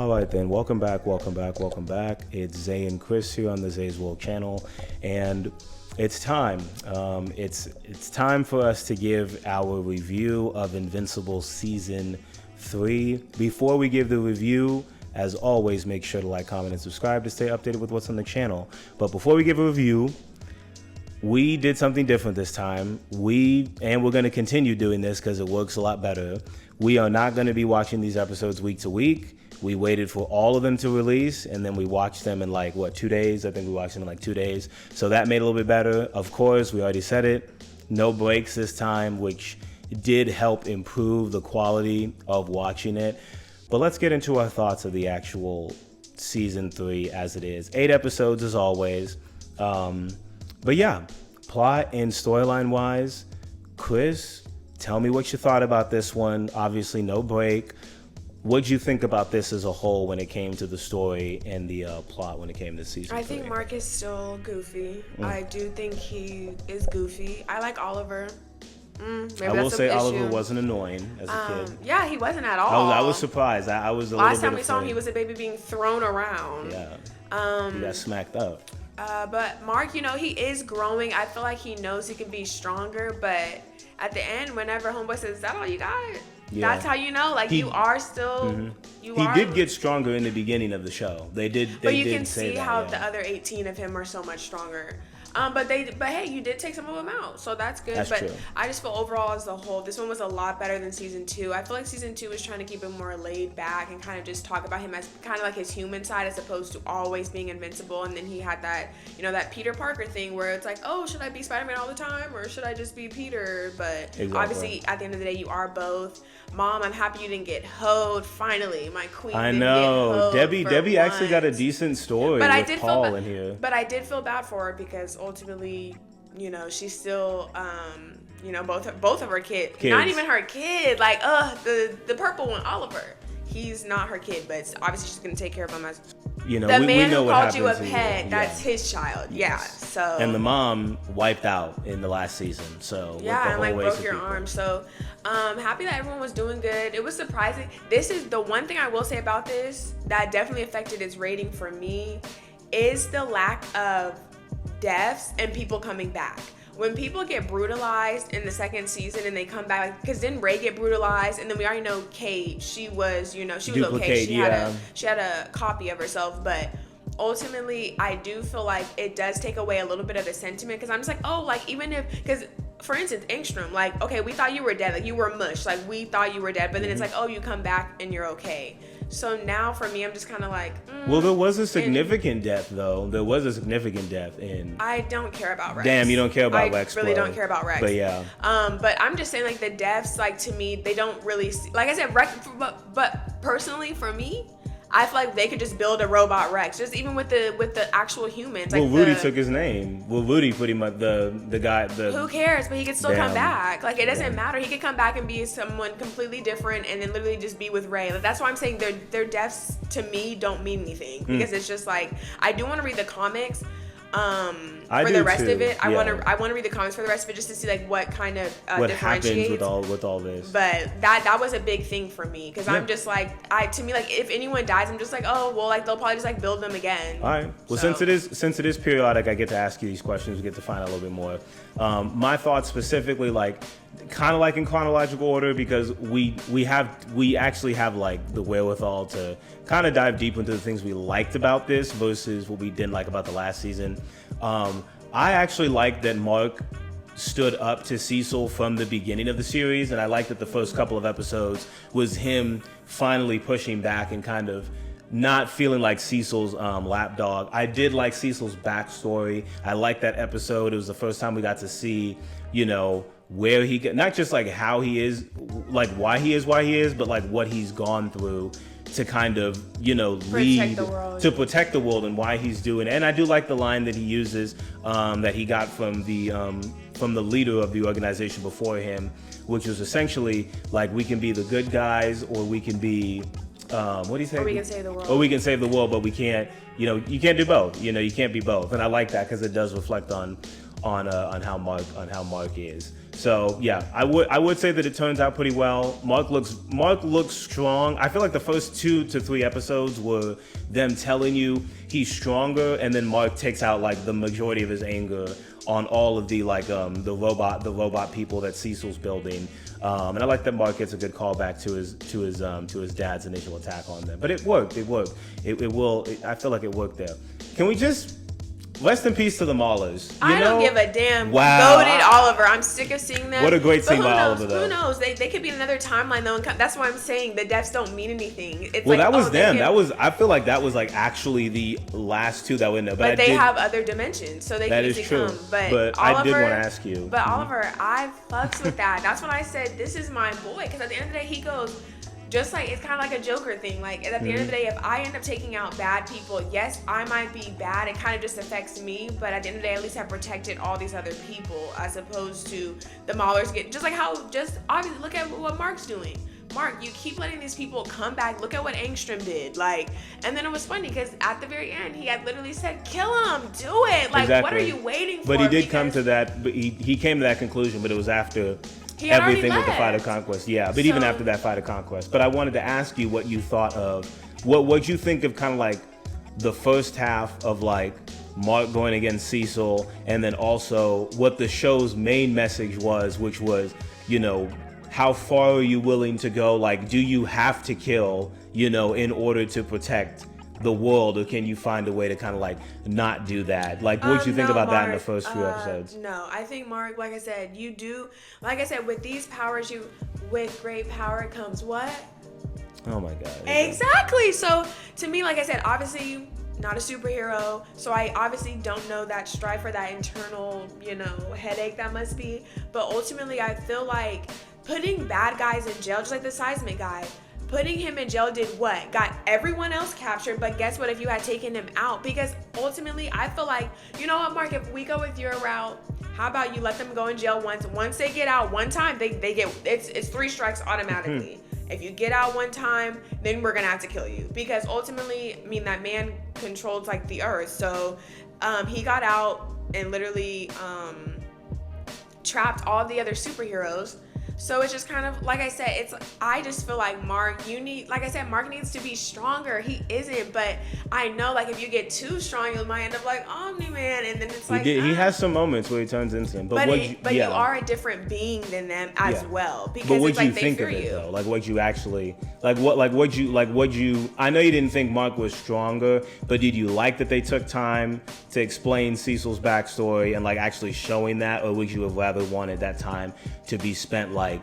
All right then, welcome back. It's Zay and Chris here on the Zay's World channel, and it's time. It's time for us to give our review of Invincible Season 3. Before we give the review, as always, make sure to like, comment, and subscribe to stay updated with what's on the channel. But before we give a review, we did something different this time. We're going to continue doing this because it works a lot better. We are not going to be watching these episodes week to week. We waited for all of them to release, and then we watched them in 2 days? I think we watched them in 2 days. So that made it a little bit better. Of course, we already said it. No breaks this time, which did help improve the quality of watching it. But let's get into our thoughts of the actual Season 3 as it is. 8 episodes as always. But yeah, plot and storyline wise, Chris, tell me what you thought about this one. Obviously, no break. What'd you think about this as a whole when it came to the story and the plot when it came to season 3? I think Mark is still goofy. I do think he is goofy. I like Oliver. Maybe I will say Oliver wasn't annoying as a kid. Yeah, he wasn't at all. I was surprised. I was a little bit Last time we afraid. saw him, he was a baby being thrown around. Yeah. He got smacked up. But Mark, he is growing. I feel like he knows he can be stronger, but at the end, whenever Homeboy says, "Is that all you got?" Yeah. That's how you know, you are still. He did get stronger in the beginning of the show. They did. But you can say see that, how yeah. the other 18 of him are so much stronger. But hey, you did take some of them out, so that's good. That's but true. I just feel overall as a whole, this one was a lot better than season 2. I feel like season 2 was trying to keep him more laid back and kind of just talk about him as kind of like his human side as opposed to always being invincible. And then he had that, that Peter Parker thing where it's like, oh, should I be Spider-Man all the time or should I just be Peter? But obviously, at the end of the day, you are both. Mom, I'm happy you didn't get hoed. Finally, my queen. I didn't know. get hoed Debbie actually got a once. decent story But with Paul in here. But I did feel bad for her because ultimately, she's still, both of her kids. Not even her kid. The purple one, Oliver. He's not her kid, but obviously she's gonna take care of him as. We man know who what called you a happens pet, that's his child. Yeah. So. And the mom wiped out in the last season. So. Yeah, and broke your arm. So, happy that everyone was doing good. It was surprising. This is the one thing I will say about this that definitely affected its rating for me is the lack of deaths and people coming back. When people get brutalized in the second season and they come back, because then Ray get brutalized, and then we already know Kate, she was okay. She had a copy of herself, but ultimately, I do feel like it does take away a little bit of the sentiment, because I'm just like, even if, because for instance, Engstrom, okay, we thought you were dead, you were mush, we thought you were dead, but then it's oh, you come back and you're okay. So now for me, I'm just kind of Well, there was a significant death, though. There was a significant death in. I don't care about Rex. Damn, you don't care about Rex. I really don't care about Rex. But yeah. But I'm just saying, the deaths, to me, they don't really. Like I said, Rex. But personally, for me, I feel like they could just build a robot Rex, just even with the actual humans. Rudy took his name. Rudy pretty much the guy. Who cares? But he could still come back. It doesn't matter. He could come back and be someone completely different, and then literally just be with Ray. That's why I'm saying their deaths to me don't mean anything, because it's just I do want to read the comics. For the rest of it, I want to read the comics for the rest of it just to see what kind of what differentiates happens with all this. But that was a big thing for me, because I'm just if anyone dies, I'm just oh well, they'll probably just build them again. All right. Well, since it is periodic, I get to ask you these questions. We get to find out a little bit more. My thoughts specifically, kind of in chronological order, because we actually have the wherewithal to kind of dive deep into the things we liked about this versus what we didn't like about the last season. I actually liked that Mark stood up to Cecil from the beginning of the series, and I liked that the first couple of episodes was him finally pushing back and kind of not feeling like Cecil's lapdog. I did like Cecil's backstory. I liked that episode. It was the first time we got to see, where he got, not just how he is, why he is, but what he's gone through to kind of, lead to protect the world and why he's doing it. And I do like the line that he uses that he got from the leader of the organization before him, which was essentially we can be the good guys, or we can be what do you say? Or we can save the world. Or we can save the world, but we can't, you can't do both. You can't be both. And I like that because it does reflect on how Mark is. So yeah, I would say that it turns out pretty well. Mark looks strong. I feel like the first 2 to 3 episodes were them telling you he's stronger, and then Mark takes out like the majority of his anger on all of the like the robot people that Cecil's building. And I like that Mark gets a good callback to his dad's initial attack on them. But it worked. It I feel like it worked there. Can we just rest in peace to the Maulers? I don't give a damn. Wow. Goated Oliver. I'm sick of seeing them. What a great scene by Oliver, though. Who knows? They could be in another timeline, though. That's why I'm saying the deaths don't mean anything. It's well, like, that was them. I feel like that was like actually the last 2 that were in there. But they have other dimensions, so they can easily come. But Oliver, I did want to ask you. But Oliver, I fucks with that. That's when I said, this is my boy. Because at the end of the day, he goes... Just like, it's kind of like a Joker thing. Like, at the end of the day, if I end up taking out bad people, yes, I might be bad. It kind of just affects me. But at the end of the day, at least I've protected all these other people, as opposed to the Maulers get... Just like how, just obviously, look at what Mark's doing. Mark, you keep letting these people come back. Look at what Angstrom did. Like, and then it was funny because at the very end, he had literally said, kill him, do it. Like, exactly. What are you waiting for? But he did come to that, but he came to that conclusion, but it was after... everything with the fight of Conquest. Yeah, but even after that fight of Conquest. But I wanted to ask you what you thought of, what you think of kind of like the first half of like Mark going against Cecil, and then also what the show's main message was, which was, you know, how far are you willing to go? Like, do you have to kill, you know, in order to protect the world, or can you find a way to kind of like not do that? Like, what did you think about that in the first few episodes? No, I think Mark, like I said, you do, like I said, with these powers, with great power comes what? Oh my God. Exactly. So to me, like I said, obviously not a superhero, so I obviously don't know that strife or that internal, you know, headache that must be. But ultimately, I feel like putting bad guys in jail, just like the seismic guy, putting him in jail did what? Got everyone else captured, but guess what? If you had taken him out, because ultimately I feel like, you know what, Mark, if we go with your route, how about you let them go in jail once they get out one time, they get, it's 3 strikes automatically. If you get out one time, then we're gonna have to kill you, because ultimately, I mean, that man controls like the earth. So he got out and literally trapped all the other superheroes. So it's just kind of, like I said, I just feel like Mark, Mark needs to be stronger. He isn't, but I know, like, if you get too strong, you might end up like Omni-Man, and then it's like... He has some moments where he turns into him, but you are a different being than them as well, because but it's like they think fear of it, you. though? Like, what you actually... I know you didn't think Mark was stronger, but did you like that they took time to explain Cecil's backstory and, like, actually showing that, or would you have rather wanted that time to be spent, like,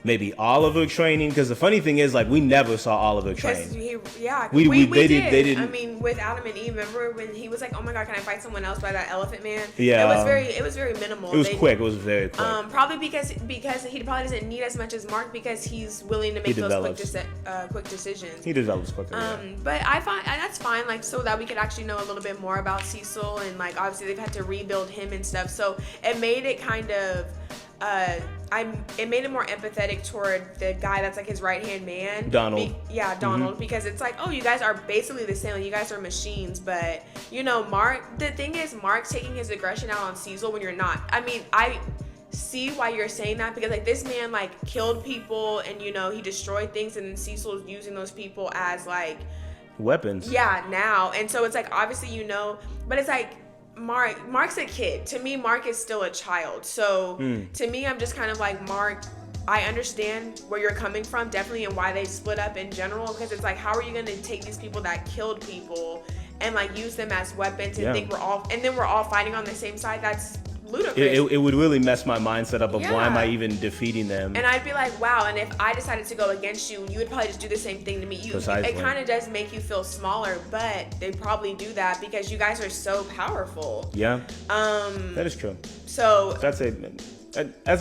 maybe Oliver training? Because the funny thing is, like, we never saw Oliver train. We did. They didn't. I mean, with Adam and Eve, remember when he was like, "Oh my God, can I fight someone else by that elephant man?" Yeah. It was very minimal. It was quick. It was very quick. Probably because he probably doesn't need as much as Mark, because he's willing to make those quick decisions. He develops quicker. But I find, and that's fine, like, so that we could actually know a little bit more about Cecil, and like obviously they've had to rebuild him and stuff. So it made it kind of. It made it more empathetic toward the guy that's like his right-hand man. Donald. Donald, because it's like, oh, you guys are basically the same. Like, you guys are machines, but, you know, Mark, the thing is, Mark's taking his aggression out on Cecil when you're not. I mean, I see why you're saying that, because, like, this man, like, killed people and, you know, he destroyed things, and then Cecil's using those people as, like... weapons. Yeah, now. And so it's like, obviously, you know, but it's like, Mark's a kid. To me, Mark is still a child. So to me, I'm just kind of like, Mark, I understand where you're coming from, definitely, and why they split up in general, because it's like, how are you going to take these people that killed people and like use them as weapons and think we're all fighting on the same side? That's ludicrous. It would really mess my mindset up of why am I even defeating them? And I'd be like, wow, and if I decided to go against you, you would probably just do the same thing to me. It kind of does make you feel smaller, but they probably do that because you guys are so powerful. Yeah. That is true. So that's a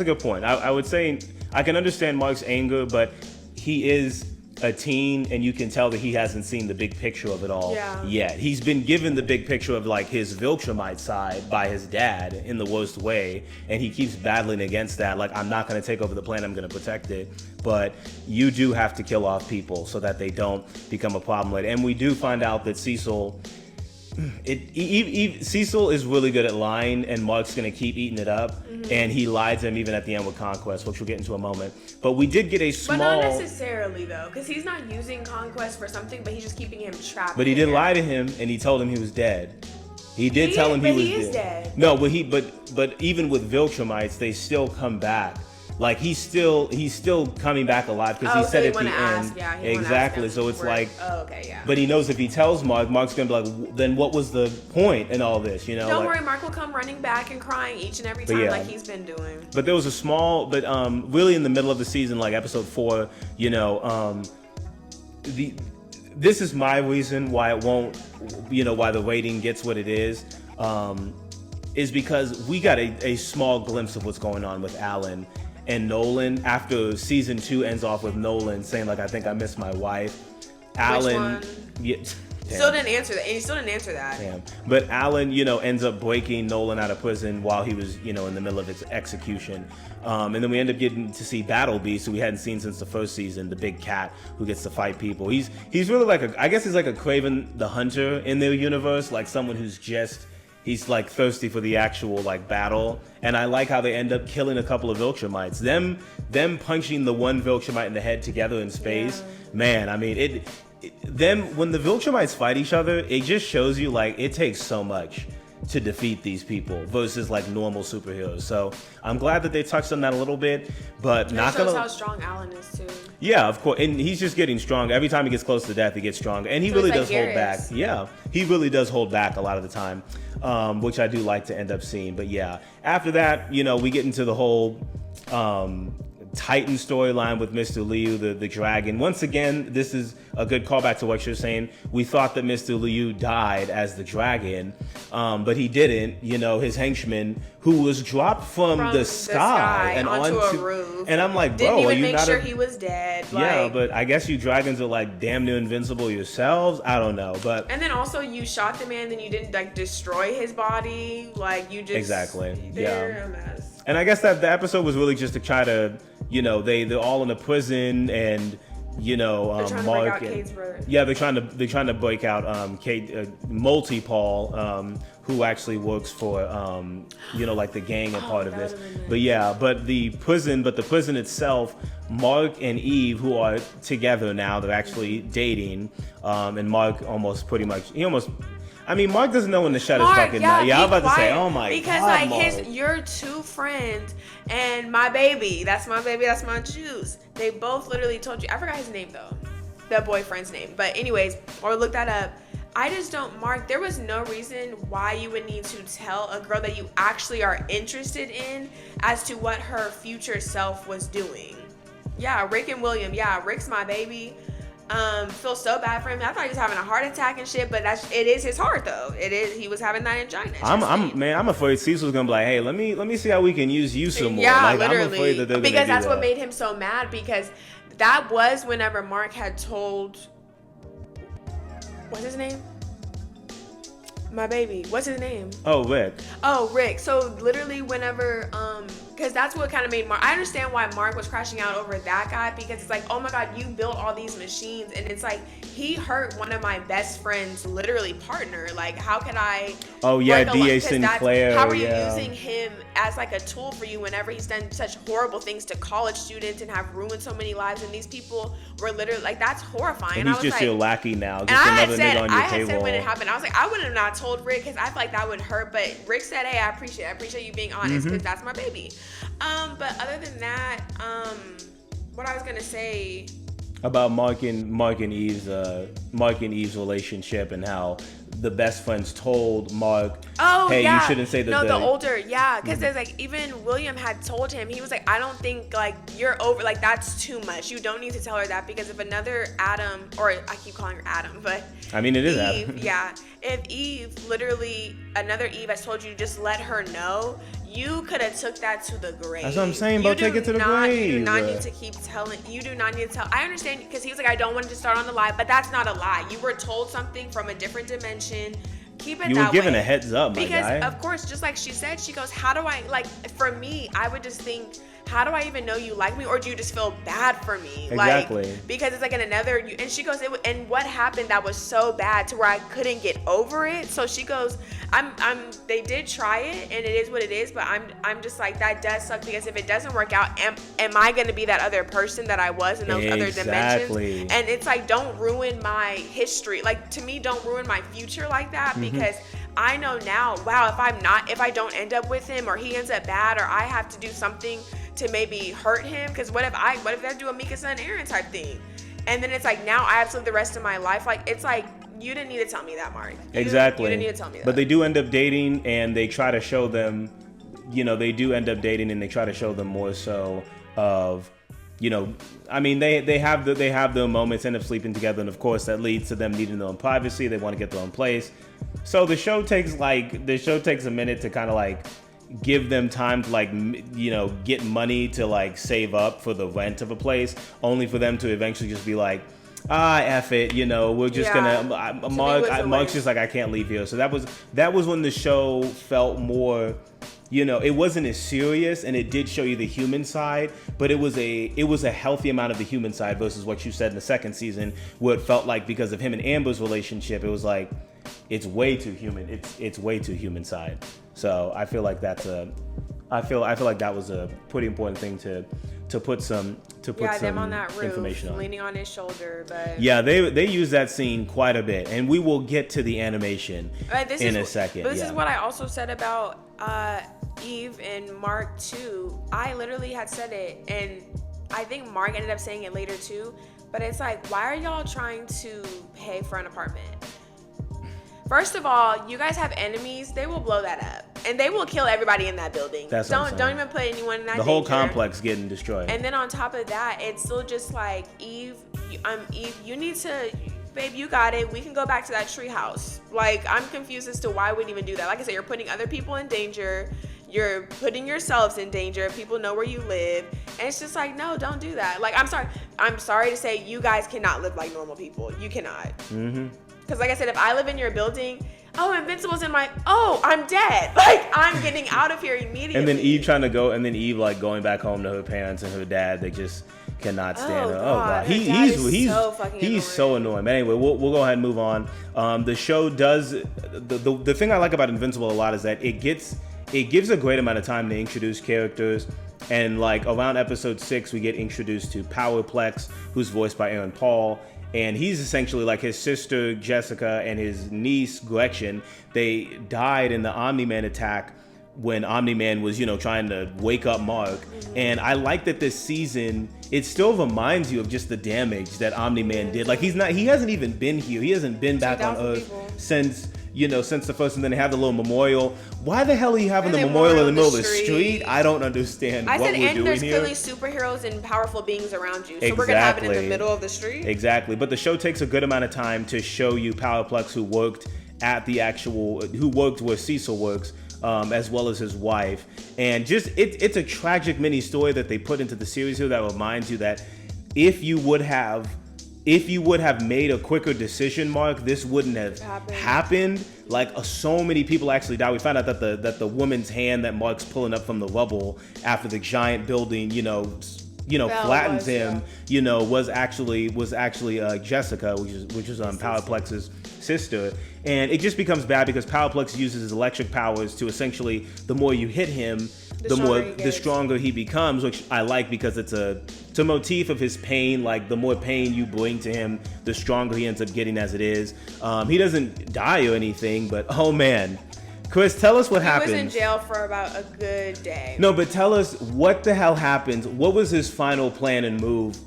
good point. I would say I can understand Mark's anger, but he is a teen, and you can tell that he hasn't seen the big picture of it all yet. He's been given the big picture of like his Viltrumite side by his dad in the worst way, and he keeps battling against that. Like, I'm not going to take over the planet, I'm going to protect it, but you do have to kill off people so that they don't become a problem later. And we do find out that Cecil, Cecil is really good at lying, and Mark's gonna keep eating it up, and he lied to him even at the end with Conquest, which we'll get into a moment. But we did get a small. But not necessarily though, because he's not using Conquest for something, but he's just keeping him trapped. But he did lie to him, and he told him he was dead. He did tell him he was dead. No, but even with Viltrumites, they still come back. Like he's still coming back alive because he said at the end. Yeah, exactly. So it's like. Oh, okay, yeah. But he knows if he tells Mark's gonna be like, then what was the point in all this? You know. Don't worry, Mark will come running back and crying each and every time like he's been doing. But there was a small, but really in the middle of the season, like episode 4, you know, this is my reason why it won't, you know, why the rating gets what it is because we got a small glimpse of what's going on with Alan and Nolan after season 2 ends off with Nolan saying like, I think I miss my wife. Alan, which one? Still didn't answer that, and he still didn't answer that. Damn. But Alan, you know, ends up breaking Nolan out of prison while he was, you know, in the middle of his execution. And then we end up getting to see Battle Beast, who we hadn't seen since the first season, the big cat who gets to fight people. He's really like I guess he's like a Craven the Hunter in their universe, like someone who's just. He's like thirsty for the actual like battle, and I like how they end up killing a couple of Viltrumites. Them punching the one Viltrumite in the head together in space, man. I mean, when the Viltrumites fight each other, it just shows you like it takes so much to defeat these people versus like normal superheroes. So I'm glad that they touched on that a little bit, but not gonna. Shows how strong Alan is too. Yeah, of course, and he's just getting stronger. Every time he gets close to death, he gets stronger, and he really does hold back. Yeah, he really does hold back a lot of the time, which I do like to end up seeing. But yeah, after that, you know, we get into the whole Titan storyline with Mr. Liu, the dragon. Once again, this is a good callback to what you're saying. We thought that Mr. Liu died as the dragon, but he didn't. You know, his henchman, who was dropped from the sky and onto a roof. And I'm like, bro, didn't even are you make not sure he was dead. Yeah, but I guess you dragons are like damn near invincible yourselves. I don't know, but and then also you shot the man, then you didn't like destroy his body. Like you just exactly. They're a mess. And I guess that the episode was really just to try to, you know, they're all in a prison and. You know, Mark. They're trying to break out Kate Multi-Paul, who actually works for you know, like the gang and part of this. But the prison itself, Mark and Eve, who are together now, they're actually dating, and Mark Mark doesn't know when to shut his fucking mouth. Yeah, I was about to say, oh my God, because your two friends and my baby, that's my baby, that's my juice. They both literally told you. I forgot his name though, the boyfriend's name. But anyways, or look that up. I just don't, Mark. There was no reason why you would need to tell a girl that you actually are interested in as to what her future self was doing. Yeah, Rick and William. Yeah, Rick's my baby. Feel so bad for him. I thought he was having a heart attack and shit, but it is his heart though. It is. He was having that angina. I'm afraid Cecil's gonna be like, hey, let me see how we can use you some more. Yeah, like, literally. I'm afraid that they're because that's that. What made him so mad. Because that was whenever Mark had told, what's his name? My baby. What's his name? Oh, Rick. Oh, Rick. So literally whenever, because that's what kind of made Mark. I understand why Mark was crashing out over that guy, because it's like, oh my God, you built all these machines, and it's like he hurt one of my best friends, literally partner. Like, how could I? Oh yeah, D.A. Sinclair. How are you using him as like a tool for you whenever he's done such horrible things to college students and have ruined so many lives? And these people were literally like, that's horrifying. And he's just your lackey now. Just and another nigga on your table. I said when it happened, I was like, I would have not told Rick because I feel like that would hurt. But Rick said, hey, I appreciate you being honest because that's my baby. But other than that, what I was gonna say about Mark and Eve's relationship and how the best friends told Mark, hey, you shouldn't say that. No, the older, because there's like, even William had told him, he was like, I don't think like you're over, like that's too much. You don't need to tell her that, because if another Adam, or I keep calling her Adam, but I mean it is Eve, Adam. Yeah, if Eve, literally another Eve has told you, just let her know. You could have took that to the grave. That's what I'm saying, bro. Take it to the grave. You do not need to keep telling. You do not need to tell. I understand, because he was like, I don't want to start on the lie, but that's not a lie. You were told something from a different dimension. Keep it that way. You were given a heads up, my guy. Because, of course, just like she said, she goes, how do I, like, for me, I would just think, how do I even know you like me, or do you just feel bad for me? Exactly. Like, because it's like in another, and she goes, and what happened that was so bad to where I couldn't get over it? So she goes, they did try it, and it is what it is, but I'm just like, that does suck, because if it doesn't work out, am I going to be that other person that I was in those other dimensions? And it's like, don't ruin my history. Like, to me, don't ruin my future like that, because I know now, wow, if I don't end up with him, or he ends up bad, or I have to do something to maybe hurt him, because what if I do a Mika's son Aaron type thing, and then it's like, now I have to live the rest of my life. Like, it's like, you didn't need to tell me that, Mark. Exactly. You didn't need to tell me that. But they do end up dating, and they try to show them, they do end up dating, and they try to show them more so of, I mean, they have the moments, end up sleeping together, and of course that leads to them needing their own privacy. They want to get their own place. So the show takes a minute to kind of like give them time to like, get money to like save up for the rent of a place, only for them to eventually just be like, F it, we're just gonna, Mark's just like, I can't leave here. So that was when the show felt more, it wasn't as serious, and it did show you the human side, but it was a healthy amount of the human side versus what you said in the second season, where it felt like, because of him and Amber's relationship, it was like, it's way too human. It's way too human side. So I feel like I feel like that was a pretty important thing to put some them on that roof, information on. Leaning on his shoulder, but yeah, they use that scene quite a bit, and we will get to the animation in a second. But this is what I also said about Eve and Mark too. I literally had said it, and I think Mark ended up saying it later too. But it's like, why are y'all trying to pay for an apartment? First of all, you guys have enemies. They will blow that up, and they will kill everybody in that building. Don't even put anyone in that. The whole complex getting destroyed. And then on top of that, it's still just like, Eve, you need to, babe, you got it. We can go back to that tree house. Like, I'm confused as to why we'd even do that. Like I said, you're putting other people in danger. You're putting yourselves in danger. People know where you live, and it's just like, no, don't do that. Like, I'm sorry to say, you guys cannot live like normal people. You cannot. Because like I said, if I live in your building, Invincible's in I'm dead. Like, I'm getting out of here immediately. And then Eve trying to go, and then Eve like going back home to her parents and her dad. They just cannot stand her. Oh God, he's so annoying. But anyway, we'll go ahead and move on. The show does the thing I like about Invincible a lot is that it gives a great amount of time to introduce characters. And like around episode 6, we get introduced to Powerplex, who's voiced by Aaron Paul. And he's essentially like his sister Jessica and his niece Gretchen. They died in the Omni-Man attack when Omni-Man was, trying to wake up Mark. And I like that this season, it still reminds you of just the damage that Omni-Man did. Like, he hasn't even been here. He hasn't been back on Earth since the first, and then they have the little memorial. Why the hell are you having the memorial in the middle of the street? I don't understand what we're doing here. There's clearly superheroes and powerful beings around you, so we're gonna have it in the middle of the street. Exactly, but the show takes a good amount of time to show you Powerplex, who worked where Cecil works, as well as his wife, and just it's a tragic mini story that they put into the series here that reminds you that if you would have made a quicker decision, Mark, this wouldn't have happened. Like, so many people actually died. We found out that the woman's hand that Mark's pulling up from the rubble after the giant building, flattens him, was actually Jessica, which is Powerplex's sister. And it just becomes bad because Powerplex uses his electric powers to essentially, the more you hit him, the stronger he becomes, which I like because it's a motif of his pain. Like, the more pain you bring to him, the stronger he ends up getting as it is. He doesn't die or anything, but oh man. Chris, tell us what happens. He was in jail for about a good day. No, but tell us what the hell happens. What was his final plan and move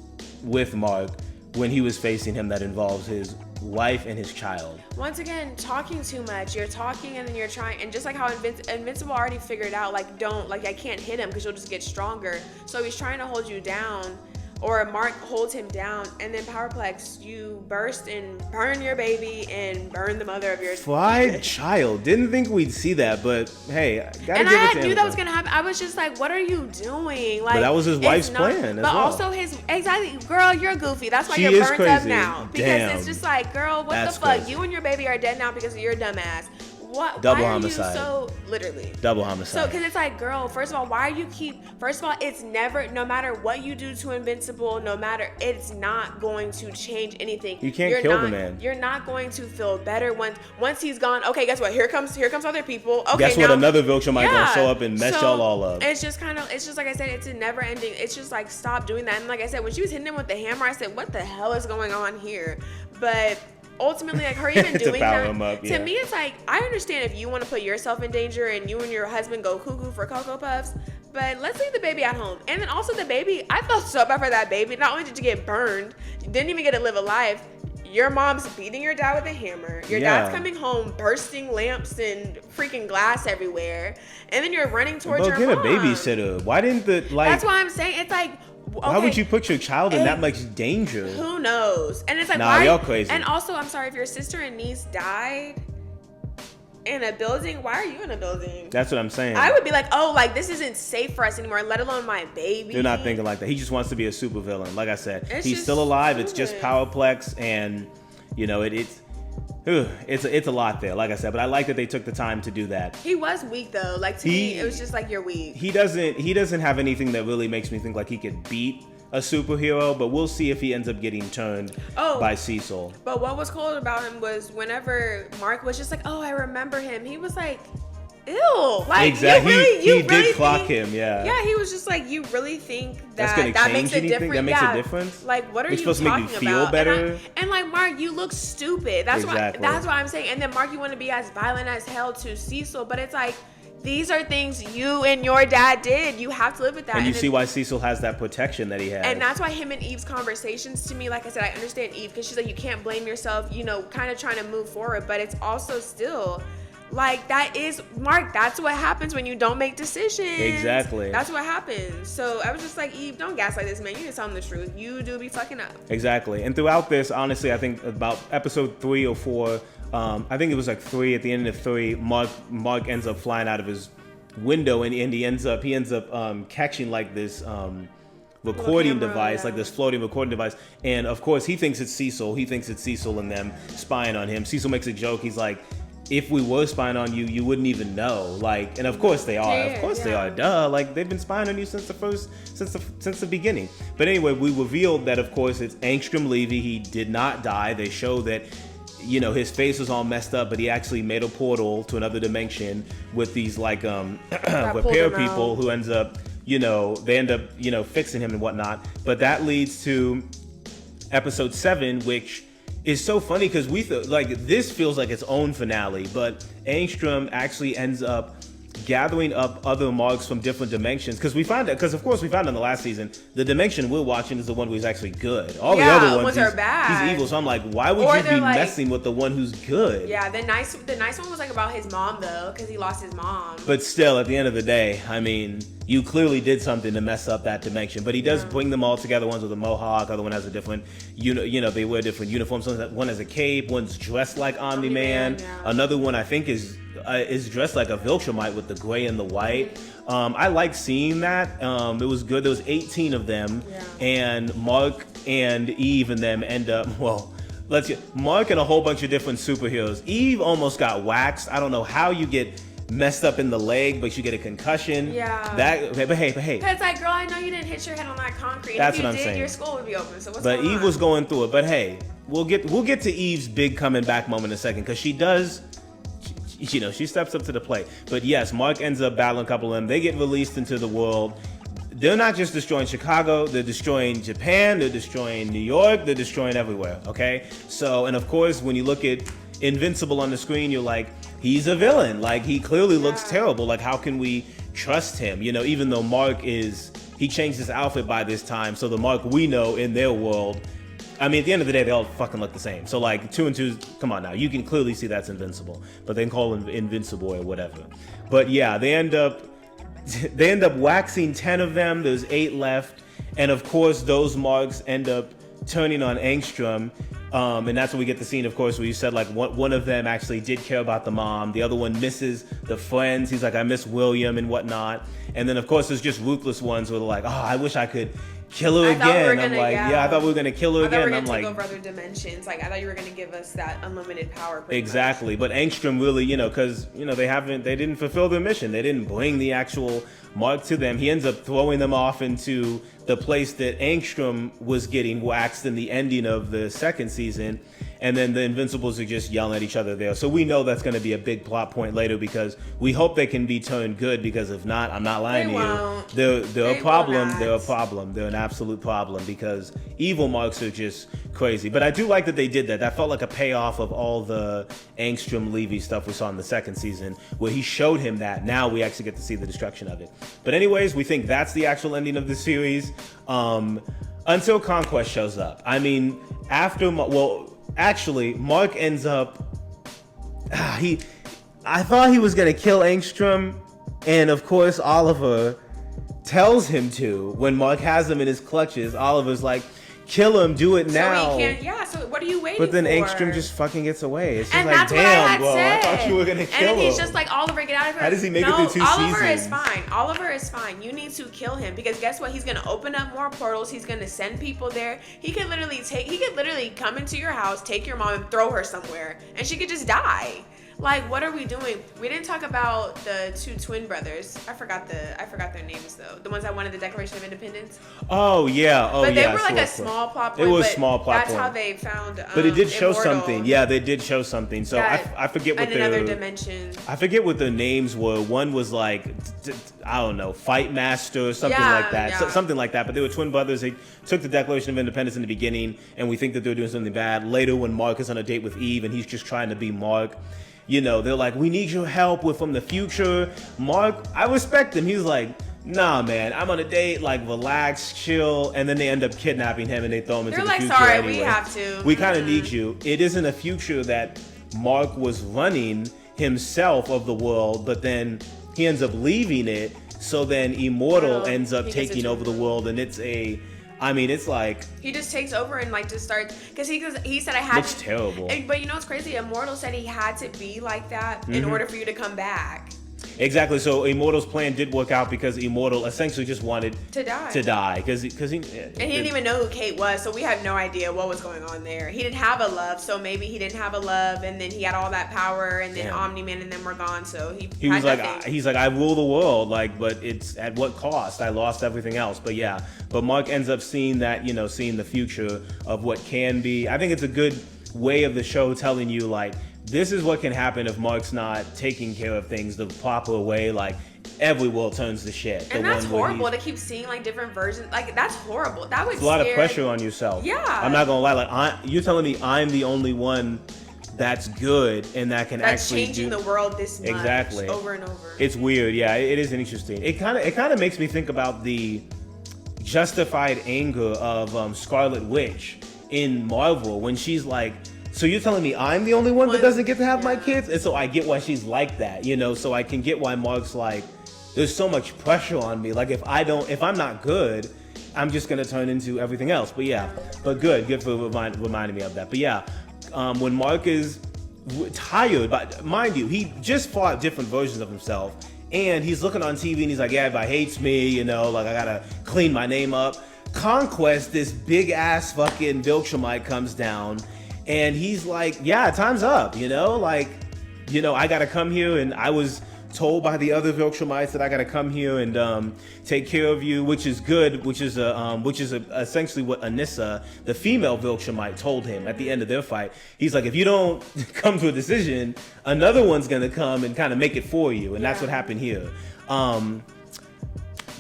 with Mark when he was facing him that involves his wife and his child? Once again, talking too much. You're talking and then you're trying, and just like how Invincible already figured out, like, I can't hit him because you'll just get stronger. So he's trying to hold you down, or Mark holds him down, and then Powerplex, you burst and burn your baby and burn the mother of your fried child. Didn't think we'd see that, but hey, I knew that was gonna happen. I was just like, what are you doing? Like, but that was his wife's plan as well. Also exactly, girl, you're goofy. That's why you're burnt up now. Because it's just like, girl, what the fuck? Crazy. You and your baby are dead now because of your dumb ass. What? Double why homicide. Are you so literally Double homicide. So, because it's like, girl, first of all, why are you first of all, it's never, no matter what you do to Invincible, no matter, it's not going to change anything. You can't kill the man. You're not going to feel better once he's gone. Okay, guess what? Here comes other people. Okay, guess what? Another Viltrumite gonna show up and mess y'all all up. It's just like I said, it's a never ending. It's just like, stop doing that. And like I said, when she was hitting him with the hammer, I said, what the hell is going on here? But ultimately, like, her even doing that, to me, it's like, I understand if you want to put yourself in danger and you and your husband go cuckoo for Cocoa Puffs, but let's leave the baby at home. And then also the baby, I felt so bad for that baby. Not only did you get burned, you didn't even get to live a life. Your mom's beating your dad with a hammer. Your dad's coming home bursting lamps and freaking glass everywhere. And then you're running towards your mom. Get a babysitter. Why didn't That's why I'm saying, it's like, okay, why would you put your child in that much danger? Who knows? And it's like, why? Y'all crazy. And also, I'm sorry, if your sister and niece died in a building, why are you in a building? That's what I'm saying. I would be like, oh, like, this isn't safe for us anymore, let alone my baby. They're not thinking like that. He just wants to be a supervillain. Like I said, he's still alive. It's just Powerplex, and you know it's a lot there. Like I said, but I like that they took the time to do that. He was weak though. Like, to me, it was just like, you're weak. He doesn't have anything that really makes me think like he could beat a superhero, but we'll see if he ends up getting turned by Cecil. But what was cool about him was whenever Mark was just like, oh, I remember him, he was like, ew. Like, exactly. You he really did clock him, yeah. Yeah, he was just like, you really think that makes a difference? That makes a difference? Like, what are you talking about? It's supposed to make you feel better? And like, Mark, you look stupid. That's what I'm saying. And then Mark, you want to be as violent as hell to Cecil, but it's like, these are things you and your dad did. You have to live with that. And you see why Cecil has that protection that he has. And that's why him and Eve's conversations, to me, like I said, I understand Eve because she's like, you can't blame yourself, you know, kind of trying to move forward. But it's also still like, that is, Mark, that's what happens when you don't make decisions. Exactly. That's what happens. So I was just like, Eve, don't gaslight this man. You need to tell him the truth. You do be fucking up. Exactly. And throughout this, honestly, I think about episode 3 or 4, I think it was like 3, at the end of 3, Mark ends up flying out of his window and he ends up catching like this recording device, like this floating recording device. And of course he thinks it's Cecil. He thinks it's Cecil and them spying on him. Cecil makes a joke. He's like, if we were spying on you, you wouldn't even know. Like, and of course they are. Of course they are. Duh. Like, they've been spying on you since the beginning. But anyway, we revealed that of course it's Angstrom Levy. He did not die. They show that, you know, his face was all messed up, but he actually made a portal to another dimension with these like repair people who ends up, you know, they end up, you know, fixing him and whatnot. But that leads to episode 7, which is so funny because we thought like this feels like its own finale, but Angstrom actually ends up gathering up other marks from different dimensions, because of course we found in the last season the dimension we're watching is the one who's actually good. All the other ones are bad. He's evil. So I'm like, why would you be messing with the one who's good? Yeah, the nice one was like about his mom though, because he lost his mom. But still, at the end of the day, I mean, you clearly did something to mess up that dimension. But he does bring them all together. One's with a mohawk, other one has a different, you know, they wear different uniforms. One has a cape, one's dressed like Omni-Man. Another one I think is dressed like a Viltrumite with the gray and the white. I like seeing that. It was good. There was 18 of them, and Mark and Eve and them end up, Mark and a whole bunch of different superheroes. Eve almost got waxed. I don't know how you get messed up in the leg, but you get a concussion. But hey. It's like, girl, I know you didn't hit your head on that concrete. That's what I'm saying. Your school would be open. So what's going on? But Eve was going through it. But hey, we'll get to Eve's big coming back moment in a second, because she does. You know, she steps up to the plate. But yes, Mark ends up battling a couple of them. They get released into the world. They're not just destroying Chicago, they're destroying Japan, they're destroying New York, they're destroying everywhere, okay? So, and of course, when you look at Invincible on the screen, you're like, he's a villain. Like, he clearly looks terrible. Like, how can we trust him? You know, even though he changed his outfit by this time, so the Mark we know in their world, I mean, at the end of the day, they all fucking look the same. So, like, 2 and 2, come on now. You can clearly see that's Invincible. But they can call him Invincible or whatever. But yeah, they end up waxing 10 of them. There's 8 left. And of course, those marks end up turning on Angstrom. And that's when we get the scene, of course, where you said, like, one of them actually did care about the mom. The other one misses the friends. He's like, I miss William and whatnot. And then, of course, there's just ruthless ones where they're like, oh, I wish I could kill her I thought we were again. I'm gonna- like, yeah. I thought we were gonna kill her I thought we again. were I'm gonna like, take over other dimensions. Like I thought you were gonna give us that unlimited power. pretty exactly. But Angstrom really, because they didn't fulfill their mission. They didn't bring the actual Mark to them. He ends up throwing them off into the place that Angstrom was getting waxed in the ending of the second season. And then the Invincibles are just yelling at each other there. So we know that's going to be a big plot point later, because we hope they can be turned good, because if not, I'm not lying They to won't. you. They're They a problem. will not. They're a problem. They're an absolute problem, because evil Marks are just crazy. But I do like that they did that. That felt like a payoff of all the Angstrom Levy stuff we saw in the second season, where he showed him that. Now we actually get to see the destruction of it. But anyways, we think that's the actual ending of the series. Until Conquest shows up. I mean, actually, Mark ends up. I thought he was gonna kill Angstrom, and of course Oliver tells him to. When Mark has him in his clutches, Oliver's like, "Kill him, do it now." So he can't. Yeah. So what are you waiting for? But then Angstrom just fucking gets away. It's just And like, that's what I damn, had bro, said. I thought you were gonna kill And then he's him. just like, Oliver, get out of here. How does he make it through 2 Oliver seasons? is fine. Oliver is fine. You need to kill him, because guess what? He's gonna open up more portals. He's gonna send people there. He could literally come into your house, take your mom, and throw her somewhere, and she could just die. Like, what are we doing? We didn't talk about the 2 twin brothers. I forgot their names though. The ones that wanted the Declaration of Independence. Oh yeah. Oh But yeah. they were like a sure. small plot point. It was but small plot That's point. how they found. But it did show Immortal. something. Yeah, they did show something. So I forget what in another their dimension. I forget what the names were. One was like, I don't know, Fight Master or something Yeah, like that. yeah. Something like that. But they were twin brothers. They took the Declaration of Independence in the beginning, and we think that they're doing something bad. Later, when Mark is on a date with Eve, and he's just trying to be Mark, they're like, "We need your help. We're from the future." Mark, I respect him. He's like, "Nah, man, I'm on a date. Like, relax, chill." And then they end up kidnapping him, and they throw him into They're the like, future "Sorry, anyway. we have to. We kind of need you." It isn't a future that Mark was running himself of the world, but then he ends up leaving it. So then Immortal ends up he gets taking into over the world, and it's like, he just takes over and like just starts, because he said I had looks to, terrible. but you know what's crazy? Immortal said he had to be like that in order for you to come back. Exactly. So Immortal's plan did work out, because Immortal essentially just wanted To die. because he And he didn't even know who Kate was, so we had no idea what was going on there. He didn't have a love, so maybe he didn't have a love, and then he had all that power, and then Damn. Omni-Man and them were gone, so he was had like, nothing. I rule the world, like, but it's at what cost? I lost everything else. But yeah, but Mark ends up seeing that, seeing the future of what can be. I think it's a good way of the show telling you, like, this is what can happen if Mark's not taking care of things the proper way. Like, every world turns to shit. And that's horrible to keep seeing like different versions. Like, that's horrible. That would It's a lot of pressure on yourself. Yeah. I'm not gonna lie. Like, you're telling me I'm the only one that's good and that can That's actually changing the world this much. Exactly. Over and over. It's weird. Yeah, it is interesting. It kind of makes me think about the justified anger of Scarlet Witch in Marvel, when she's like, "So you're telling me I'm the only one that doesn't get to have my kids?" And so I get why she's like that, So I can get why Mark's like, there's so much pressure on me. Like, if I'm not good, I'm just gonna turn into everything else. But yeah, but good for reminding me of that. But yeah, when Mark is tired, but mind you, he just fought different versions of himself, and he's looking on TV and he's like, "Yeah, everybody hates me, like I gotta clean my name up." Conquest, this big ass fucking Viltrumite comes down, and he's like, "Yeah, time's up, I gotta come here, and I was told by the other Viltrumites that I gotta come here and take care of you," which is good, which is essentially what Anissa, the female Viltrumite, told him at the end of their fight. He's like, "If you don't come to a decision, another one's gonna come and kind of make it for you," and that's what happened here.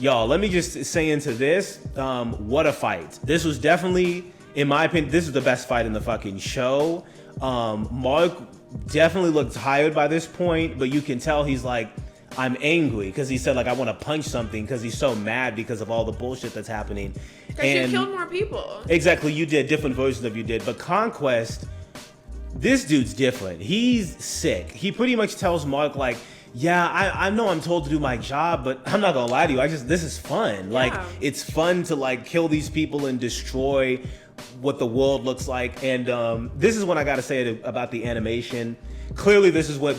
Y'all, let me just say into this, what a fight. This was definitely, in my opinion, this is the best fight in the fucking show. Mark definitely looked tired by this point, but you can tell he's like, "I'm angry," because he said, like, "I want to punch something," because he's so mad because of all the bullshit that's happening. Because you killed more people. Exactly, you did. Different versions of you did. But Conquest, this dude's different. He's sick. He pretty much tells Mark, like, "Yeah, I know I'm told to do my job, but I'm not gonna lie to you. This is fun. Yeah. Like, it's fun to like kill these people and destroy what the world looks like." And this is what I gotta say about the animation. Clearly, this is where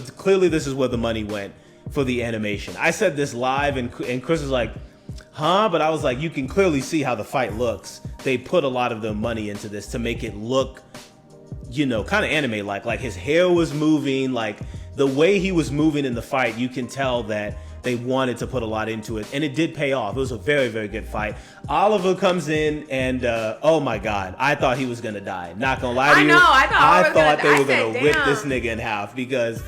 the money went for the animation. I said this live, and Chris is like, But I was like, you can clearly see how the fight looks. They put a lot of their money into this to make it look, you know, kind of anime like his hair was moving, like the way he was moving in the fight, you can tell that they wanted to put a lot into it, and it did pay off. It was a very, very good fight. Oliver comes in, and oh my God, I thought he was gonna die. Not gonna lie to you. I thought they were gonna rip this nigga in half because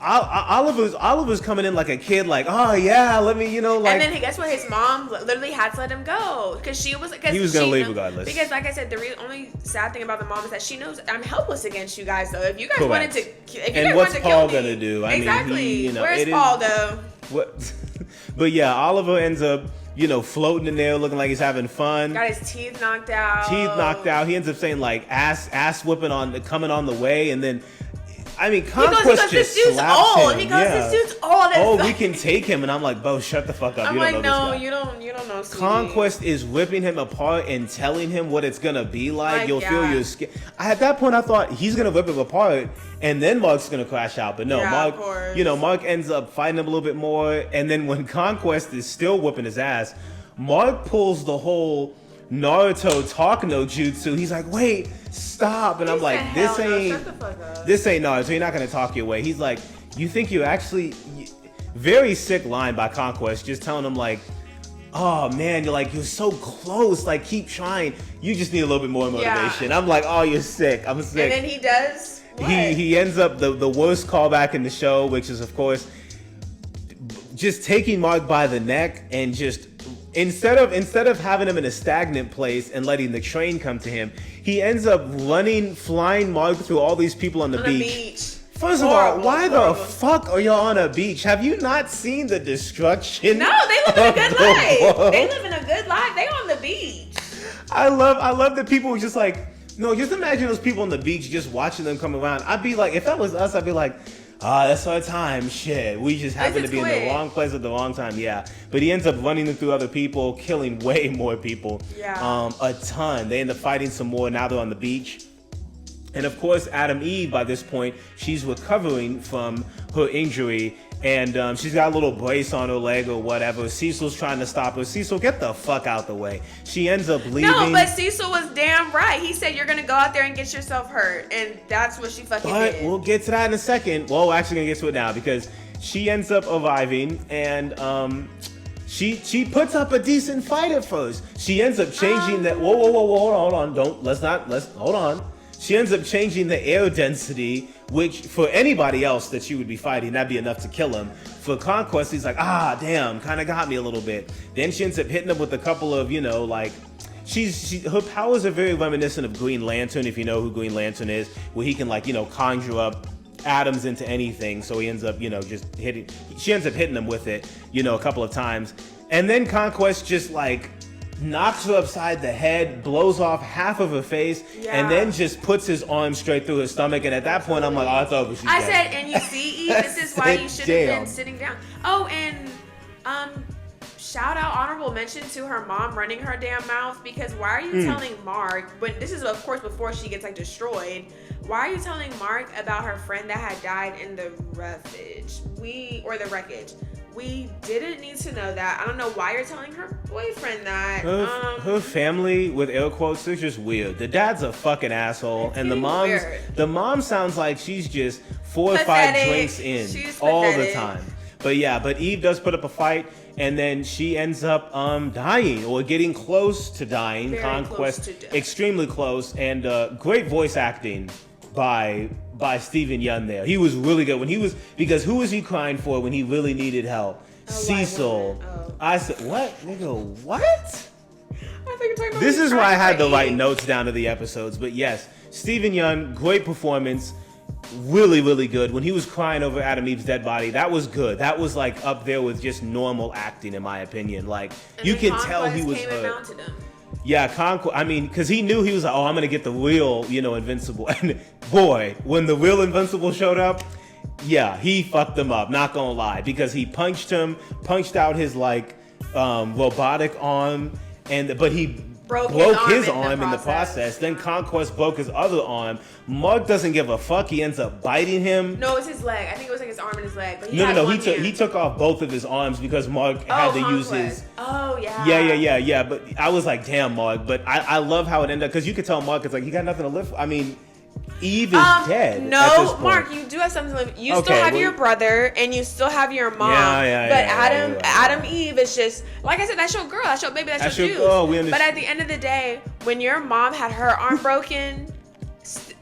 Oliver's coming in like a kid, like, oh yeah, let me, you know, like. And then guess what? His mom literally had to let him go because he was gonna leave regardless. Because like I said, the only sad thing about the mom is that she knows I'm helpless against you guys. Though if you guys wanted to, what's Paul gonna do? Exactly. I mean, where's Paul though? What? But yeah, Oliver ends up, you know, floating in there, looking like he's having fun. Got his teeth knocked out. He ends up saying like ass whipping coming on the way, and then. I mean, Conquest just slaps him. He goes, this dude's old. We can take him. And I'm like, Bo, shut the fuck up. I'm like, no, you don't know. Sweetie. Conquest is ripping him apart and telling him what it's going to be like. You'll feel your skin. At that point, I thought he's going to rip him apart and then Mark's going to crash out. But no, Mark ends up fighting him a little bit more. And then when Conquest is still whipping his ass, Mark pulls the whole Naruto talk no jutsu. He's like, wait, stop. And I'm like, this ain't Naruto. You're not gonna talk your way. He's like, you think you're actually very sick line by Conquest, just telling him like, oh man, you're so close, like keep trying. You just need a little bit more motivation. I'm like, oh, you're sick. I'm sick. And then he does what? He ends up the worst callback in the show, which is of course just taking Mark by the neck and just instead of having him in a stagnant place and letting the train come to him, he ends up flying Mark through all these people on the beach. First of all, why the fuck are y'all on a beach? Have you not seen the destruction? No, they live in a good life. They live in a good life. They on the beach. I love that people were just like, no, just imagine those people on the beach just watching them come around. I'd be like, if that was us, I'd be like, that's our time. Shit, we just happen to be in the wrong place at the wrong time. Yeah, but he ends up running them through other people, killing way more people. Yeah, a ton. They end up fighting some more. Now they're on the beach, and of course, Adam Eve. By this point, she's recovering from her injury, and she's got a little brace on her leg or whatever. Cecil's trying to stop her. Cecil, get the fuck out the way. She ends up leaving. No, but Cecil was damn right. He said you're gonna go out there and get yourself hurt, and that's what she fucking did. But we'll get to that in a second. Well, we're actually gonna get to it now because she ends up arriving, and she puts up a decent fight at first. She ends up changing that. Whoa, hold on. Hold on. She ends up changing the air density, which for anybody else that she would be fighting, that'd be enough to kill him. For Conquest, he's like, damn, kind of got me a little bit. Then she ends up hitting him with a couple of, like, her powers are very reminiscent of Green Lantern, if you know who Green Lantern is, where he can, like, conjure up atoms into anything. So he ends up, just hitting, she ends up hitting him with it, a couple of times. And then Conquest just, like, knocks her upside the head, blows off half of her face, and then just puts his arm straight through her stomach. And at that point, I'm like, I thought she's dead. Said, and you see, Eve, this is why you should have been sitting down. Oh, and shout out, honorable mention to her mom running her damn mouth, because why are you telling Mark, but this is of course before she gets like destroyed, why are you telling Mark about her friend that had died in the wreckage? We didn't need to know that. I don't know why you're telling her boyfriend that. Her family, with air quotes, they're just weird. The dad's a fucking asshole, and the mom sounds like she's just 4 or 5 drinks in all the time. But Eve does put up a fight, and then she ends up dying or getting close to dying. Conquest, extremely close, and great voice acting by Steven Yeun there. He was really good because who was he crying for when he really needed help? Cecil. I said, what? Nigga, what? I think you're talking about this is why I had to write notes down to the episodes. But yes, Steven Yeun, great performance. Really, really good. When he was crying over Adam Eve's dead body, that was good. That was like up there with just normal acting, in my opinion. Like, you can tell he was hurt. Yeah, because he knew he was like, I'm going to get the real, Invincible. And boy, when the real Invincible showed up, he fucked him up, not going to lie. Because he punched out his, robotic arm, but he broke his arm in the process. Then Conquest broke his other arm. Mark doesn't give a fuck. He ends up biting him. No, it's his leg. I think it was like his arm and his leg. But No. He took off both of his arms because Mark had to use his. Oh yeah. Yeah. But I was like, damn, Mark. But I love how it ended up because you could tell Mark is like he got nothing to live for. I mean, Eve is dead. No, Mark, you do have something to live. You still have your brother and you still have your mom. But Adam, Eve is just like I said. That's your girl. That's your baby. That's your juice. But at the end of the day, when your mom had her arm broken,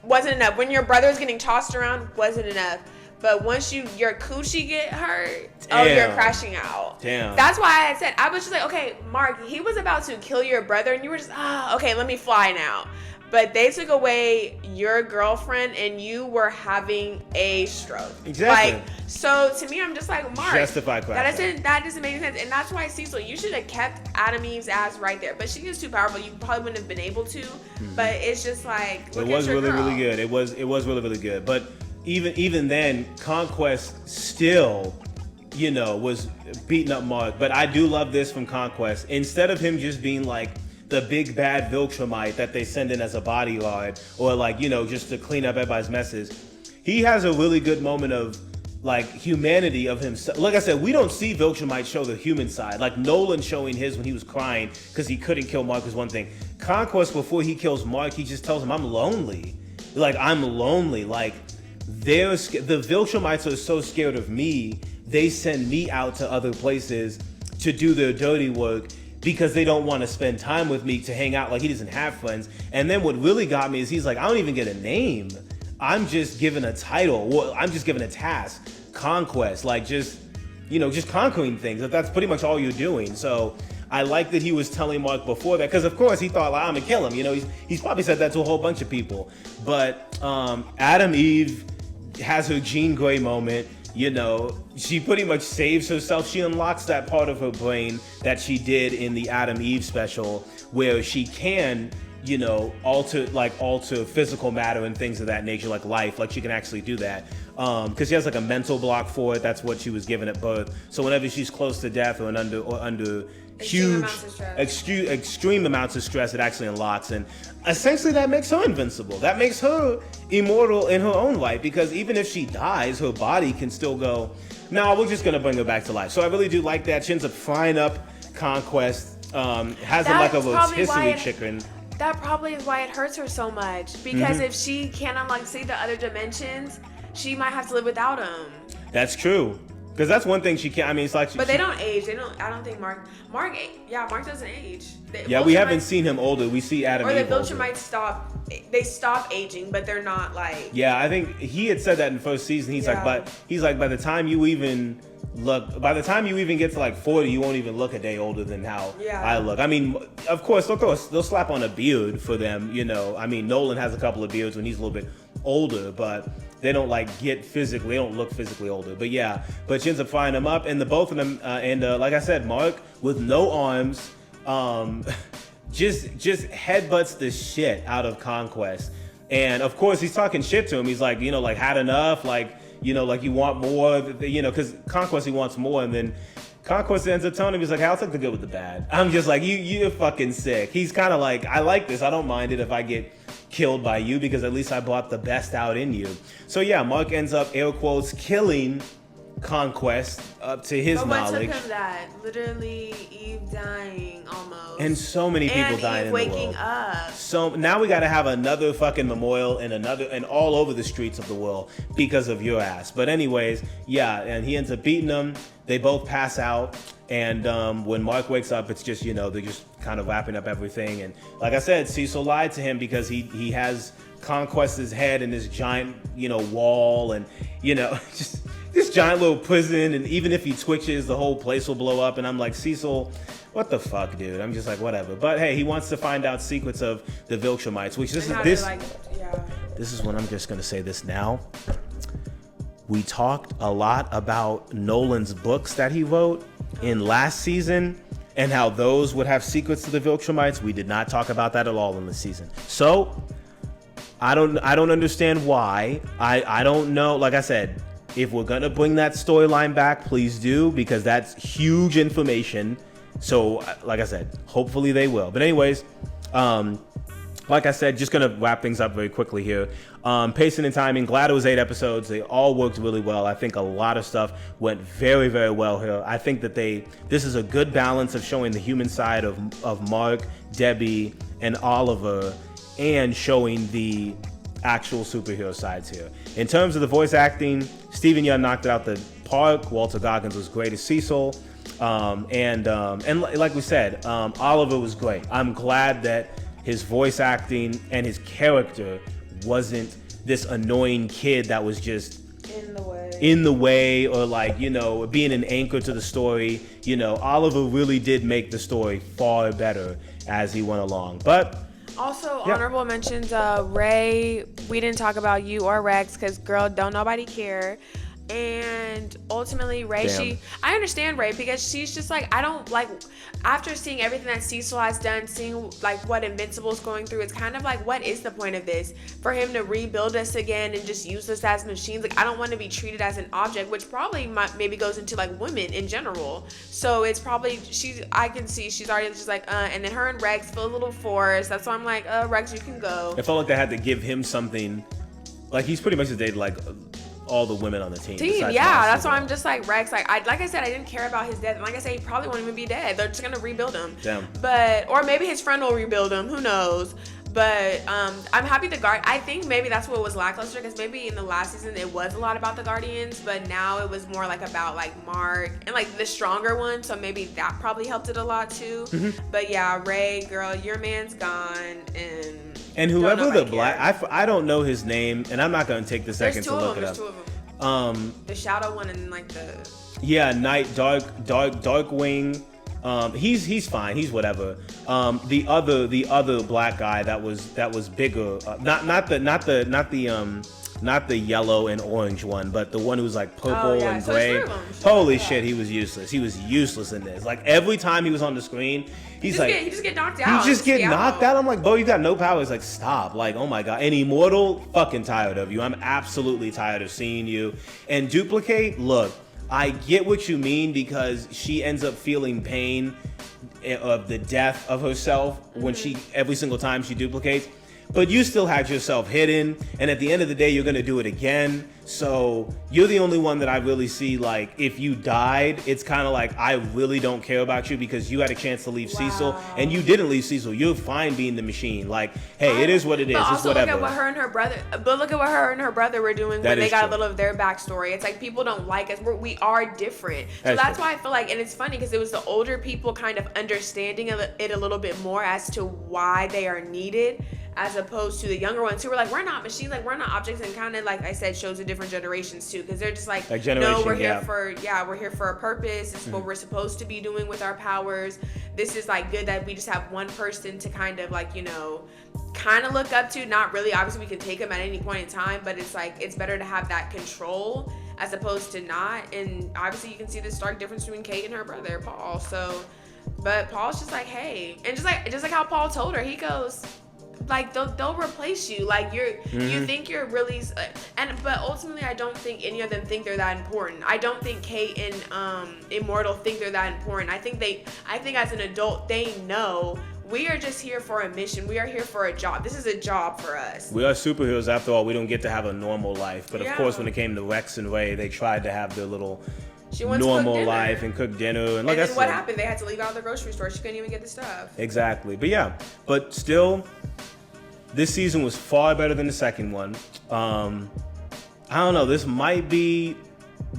wasn't enough. When your brother was getting tossed around, wasn't enough. But once your coochie get hurt, you're crashing out. Damn. That's why I had said I was just like, okay, Mark, he was about to kill your brother, and you were just okay, let me fly now. But they took away your girlfriend and you were having a stroke. Exactly. Like, so to me, I'm just like, Mark, justified that doesn't make any sense. And that's why, Cecil, you should have kept Adam Eve's ass right there. But she is too powerful. You probably wouldn't have been able to. Mm-hmm. But it's just like, it was really, really good. It was really, really good. But even then, Conquest still, was beating up Mark. But I do love this from Conquest. Instead of him just being like, the big bad Viltrumite that they send in as a bodyguard or just to clean up everybody's messes. He has a really good moment of humanity of himself. Like I said, we don't see Viltrumite show the human side. Like Nolan showing his when he was crying because he couldn't kill Mark was one thing. Conquest, before he kills Mark, he just tells him, I'm lonely. I'm lonely. The Viltrumites are so scared of me, they send me out to other places to do their dirty work because they don't want to spend time with me to hang out. He doesn't have friends. And then what really got me is he's like, I don't even get a name. I'm just given a title. Well, I'm just given a task. Conquest. Just conquering things. That's pretty much all you're doing. So I like that he was telling Mark before that because, of course, he thought, I'm going to kill him. He's probably said that to a whole bunch of people. But Adam Eve has her Jean Grey moment. She pretty much saves herself. She unlocks that part of her brain that she did in the Adam Eve special where she can, alter physical matter and things of that nature, like life. She can actually do that. Because she has a mental block for it. That's what she was given at birth. So whenever she's close to death or under extreme amounts of stress, it actually unlocks. And essentially that makes her invincible. That makes her immortal in her own right, because even if she dies, her body can still go, no, we're just going to bring her back to life. So I really do like that. She ends up frying up Conquest, has him like a rotisserie chicken. That probably is why it hurts her so much. Because if she can't unlock, the other dimensions, she might have to live without him. That's true. Because that's one thing she can't. I mean, it's like. But they don't age. I don't think Mark doesn't age. We haven't seen him older. We see Adam. Or the Viltrumites stop. They stop aging, but they're not like. Yeah, I think he had said that in the first season. He's like, by the time you even get to 40, you won't even look a day older than how I look. I mean, of course, they'll slap on a beard for them. I mean, Nolan has a couple of beards when he's a little bit older, but. They don't they don't look physically older. But she ends up frying them up, and the both of them, like I said, Mark with no arms, just headbutts the shit out of Conquest. And of course he's talking shit to him. He's like, had enough, you want more, because Conquest, he wants more. And then Conquest ends up telling him, he's like, I'll take the good with the bad. I'm just like, you're fucking sick. He's kind of like, I like this. I don't mind it if I get killed by you because at least I brought the best out in you. So Mark ends up, air quotes, killing Conquest up to his knowledge. What took him that? Literally Eve dying almost. And so many people dying in the world. Waking up. So now we got to have another fucking memorial and all over the streets of the world because of your ass. But anyways, and he ends up beating them. They both pass out. And when Mark wakes up, it's just, they're just kind of wrapping up everything. And like I said, Cecil lied to him because he has Conquest's head in this giant, wall and, just this giant little prison. And even if he twitches, the whole place will blow up. And I'm like, Cecil, what the fuck, dude? I'm just like, whatever. But hey, he wants to find out secrets of the Viltrumites, which this is when I'm just going to say this now. We talked a lot about Nolan's books that he wrote in last season and how those would have secrets to the Viltrumites. We did not talk about that at all in this season. So I don't understand why. I don't know. Like I said, if we're gonna bring that storyline back, please do, because that's huge information. So like I said, hopefully they will. But anyways, Like I said, just gonna wrap things up very quickly here. Pacing and timing, glad it was 8 episodes. They all worked really well. I think a lot of stuff went very, very well here. I think that this is a good balance of showing the human side of Mark, Debbie, and Oliver, and showing the actual superhero sides here. In terms of the voice acting, Stephen Yeun knocked it out the park. Walter Goggins was great as Cecil. And like we said, Oliver was great. I'm glad that his voice acting and his character wasn't this annoying kid that was just in the way or like, you know, being an anchor to the story. You know, Oliver really did make the story far better as he went along. But also, honorable mentions, Ray, we didn't talk about you or Rex because, girl, don't nobody care. And ultimately, Ray, I understand Ray because she's just like, I don't like, after seeing everything that Cecil has done, seeing like what Invincible's going through, it's kind of like, what is the point of this? For him to rebuild us again and just use us as machines? Like, I don't want to be treated as an object, which probably maybe goes into like women in general. So it's probably, I can see she's already just like, and then her and Rex feel a little forced. That's why I'm like, Rex, you can go. It felt like they had to give him something, like he's pretty much dated like all the women on the team. Yeah, that's why I'm just like Rex. Like I said, I didn't care about his death. And like I said, he probably won't even be dead. They're just gonna rebuild him. Damn. But or maybe his friend will rebuild him. Who knows? But I'm happy I think maybe that's what was lackluster because maybe in the last season it was a lot about the Guardians, but now it was more like about like Mark and like the stronger one. So maybe that probably helped it a lot too. Mm-hmm. But yeah, Ray, girl, your man's gone and whoever the black, I don't know his name, and I'm not gonna take the second to look it up. There's two of them. The shadow one and like the Darkwing. He's fine. He's whatever. The other black guy that was bigger. Not the yellow and orange one, but the one who's like purple and gray. Holy shit, he was useless. He was useless in this. Like every time he was on the screen, he just get knocked out. He just get knocked out. I'm like, bro, you got no power. He's like, stop. Like, oh my god. And Immortal, fucking tired of you. I'm absolutely tired of seeing you. And Duplicate, look, I get what you mean because she ends up feeling pain of the death of herself when every single time she duplicates. But you still had yourself hidden, and at the end of the day, you're gonna do it again. So you're the only one that I really see, like, if you died, it's kind of like, I really don't care about you because you had a chance to leave Cecil, and you didn't leave Cecil. You're fine being the machine. Like, hey, it is what it is. It's whatever. Look at what her and her brother were doing when they got a little of their backstory. It's like, people don't like us. We are different. So that's why I feel like, and it's funny because it was the older people kind of understanding it a little bit more as to why they are needed, as opposed to the younger ones who were like, we're not machines, like we're not objects, and kind of like I said, shows the different generations too, because they're just like no, we're here for a purpose. This is what we're supposed to be doing with our powers. This is like good that we just have one person to kind of like, you know, kind of look up to. Not really, obviously we can take them at any point in time, but it's like it's better to have that control as opposed to not. And obviously you can see the stark difference between Kate and her brother Paul. So, but Paul's just like, hey, and just like how Paul told her, he goes, like they'll replace you. Like you think you're really, but ultimately I don't think any of them think they're that important. I don't think Kate and Immortal think they're that important. I think as an adult they know we are just here for a mission. We are here for a job. This is a job for us. We are superheroes after all. We don't get to have a normal life. But of course, when it came to Rex and Ray, they tried to have their little normal life and cook dinner. And like then what happened? They had to leave out the grocery store. She couldn't even get the stuff. Exactly. But yeah, but still, this season was far better than the second one. I don't know. This might be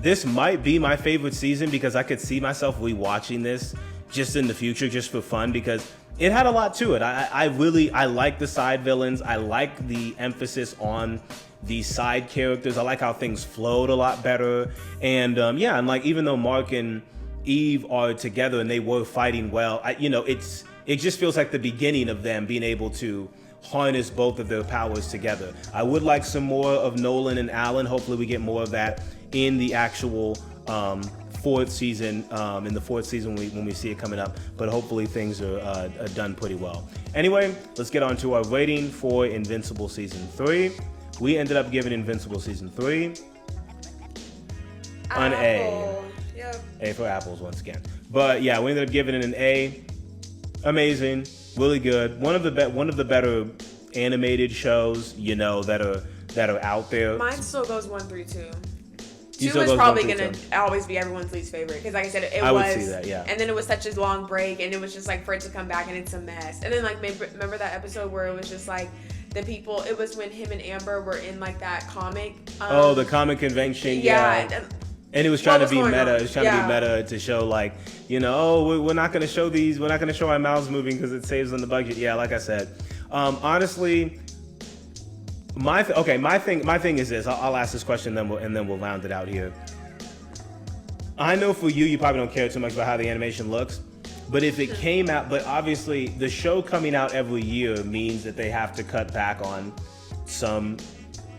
my favorite season because I could see myself rewatching this just in the future, just for fun, because it had a lot to it. I like the side villains. I like the emphasis on the side characters. I like how things flowed a lot better. And and like even though Mark and Eve are together and they were fighting well, it just feels like the beginning of them being able to harness both of their powers together. I would like some more of Nolan and Alan. Hopefully we get more of that in the actual fourth season, when we see it coming up. But hopefully things are done pretty well. Anyway, let's get on to our rating for Invincible Season 3. We ended up giving Invincible Season 3 an A. Yep. A for apples once again. But yeah, we ended up giving it an A. Amazing. really good. One of the better animated shows, that are out there. Mine still goes 1 through 2. You 2 is probably gonna always be everyone's least favorite because, like I said, I would see that, yeah. And then it was such a long break, and it was just like for it to come back, and it's a mess. And then like remember that episode where it was just like the people. It was when him and Amber were in like that comic. The comic convention. Yeah. And it was trying to be meta. It was trying to be meta to show like, we're not going to show these. We're not going to show our mouths moving because it saves on the budget. Yeah, like I said, honestly. My thing is this. I'll ask this question, and then we'll round it out here. I know for you probably don't care too much about how the animation looks, but if it came out, but obviously the show coming out every year means that they have to cut back on some